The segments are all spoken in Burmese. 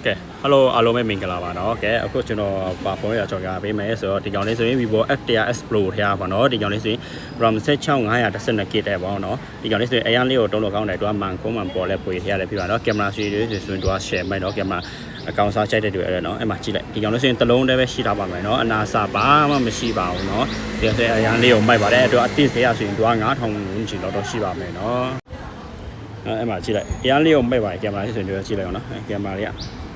ကဲ hello အားလုံးပဲမင်္ဂလာပါเนาะကဲအခုကျွန်တော်ပါဖုန်းရကြော်ကြပေးမယ်ဆိုတော့ဒီကောင်လေးဆိုရင် Vivo F100 Pro ထဲပါเนาะဒီကောင်လေးဆိုရင် RAM 16512 GB တဲ့ပေါ့เนาะဒီကောင်လေးဆိုရင်အရင်လေးကိုတုံးလို့ကောင်းတယ်သူကမှန်ခုံးမှန်ပေါ်လဲပွေထရတယ်ဖြစ်ပါเนาะကင်မရာဆွေတွေဆိုရင်သူက share မဲ့เนาะကင်မရာအကောင်စားချိုက်တဲ့တွေအဲ့เนาะအဲ့မှာကြည့်လိုက်ဒီကောင်လေးဆိုရင်တစ်လုံးတည်းပဲရှိထားပါမယ်เนาะအနာစာဘာမှမရှိပါဘူးเนาะဒီဆိုရင်အရင်လေးကိုမိုက်ပါတယ်သူကအတိတ်ထဲရဆိုရင်သူက9000ဝန်းကျင်တော့ရှိပါမယ်เนาะအဲ့မှာကြည့်လိုက်အရင်လေးကိုမိုက်ပါတယ်ကင်မရာဆိုရင်သူကကြည့်လိုက်အောင်เนาะကင်မရာလေး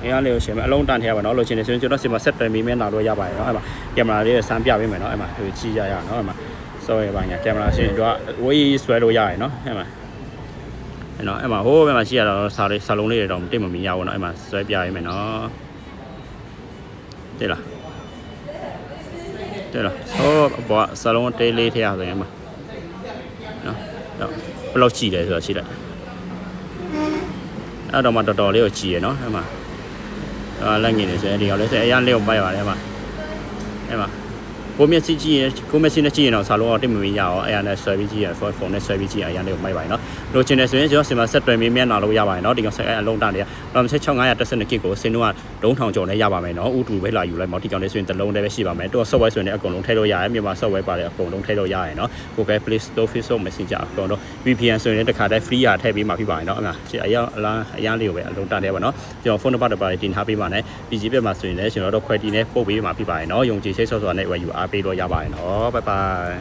အဲ့အားလေးကိုရှင်းမယ်အလုံးတန်ထဲပါเนาะလို့ချင်းနေဆိုရင်ကျွန်တော်စီမှာဆက်တယ်မီမဲနာလို့ရပါတယ်เนาะအဲ့မှာကင်မရာလေးကိုစမ်းပြပေးမယ်เนาะအဲ့မှာကြည့်ရရเนาะအဲ့မှာစောရပါညာကင်မရာရှင်းသူကဝေးဆွဲလို့ရတယ်เนาะအဲ့မှာအဲ့တော့အဲ့မှာဟိုးဘက်မှာရှိရတော့စာလုံးလေးတွေတော့တိတ်မမီရဘူးเนาะအဲ့မှာဆွဲပြပေးမယ်เนาะတဲ့လားဟိုးဘောစာလုံးတေးလေးထဲရဆိုရင်မှာเนาะဘယ်လောက်ကြည့်လဲဆိုတော့ရှိလိုက်အဲ့တော့မှတော်တော်လေးကိုကြည့်ရเนาะအဲ့မှာလက်ငင်းနေဆိုရင်ဒီကောင်လေးဆိုအရင်လေးကိုပိုက်ပါတယ်အဲ့မှာကိုမျက်စိကြည့်ရင်ကိုမျက်စိနဲ့ကြည့်ရင်တော့စာလုံးတော့တိတ်မမီရအောင်အဲ့ရနဲ့ဆွဲပြီးကြည့်ရဖုန်းနဲ့ဆွဲပြီးကြည့်အရင်လေးကိုမိုက်ပါတယ်เนาะလိုချင်တယ်ဆိုရင်ကျွန်တော်စီမှာဆက်တွယ်မီမျက်နှာလို့ရပါတယ်เนาะဒီကောင်ဆက်အလုံးတန်တွေကRAM 16512 GB ကိုစင်တော့3000ကျော်နဲ့ရပါမယ်เนาะဥတူပဲလာယူလိုက်ပေါ့ဒီကောင်လေးဆိုရင်တစ်လုံးတည်းပဲရှိပါမယ်သူက software ဆိုရင်အကုန်လုံးထည့်လို့ရတယ်မြန်မာ software ပါတယ်အကုန်လုံးထည့်လို့ရတယ်เนาะ Google Play Store Facebook Messenger အကုန်လုံး VPN ဆိုရင်တစ်ခါတည်း free ရထည့်ပေးမှာဖြစ်ပါတယ်เนาะအငါအရင်လေးကိုပဲအလုံးတန်တယ်ပါเนาะကျွန်တော်ဖုန်းနံပါတ်တွေပါတယ်တင်ထားပေးပါနဲ့ PG ပြမှာဆိုရင်လည်းကျွန်တော်တို့ခွဲတီနဲ့ပို့ပေးမှာဖြစ်ပါတယ်เนาะယုံကြည်စိတ်ဆော့ဆော့နဲ့ဝယ်ယူအားပေးလို့ရပါတယ်เนาะbye bye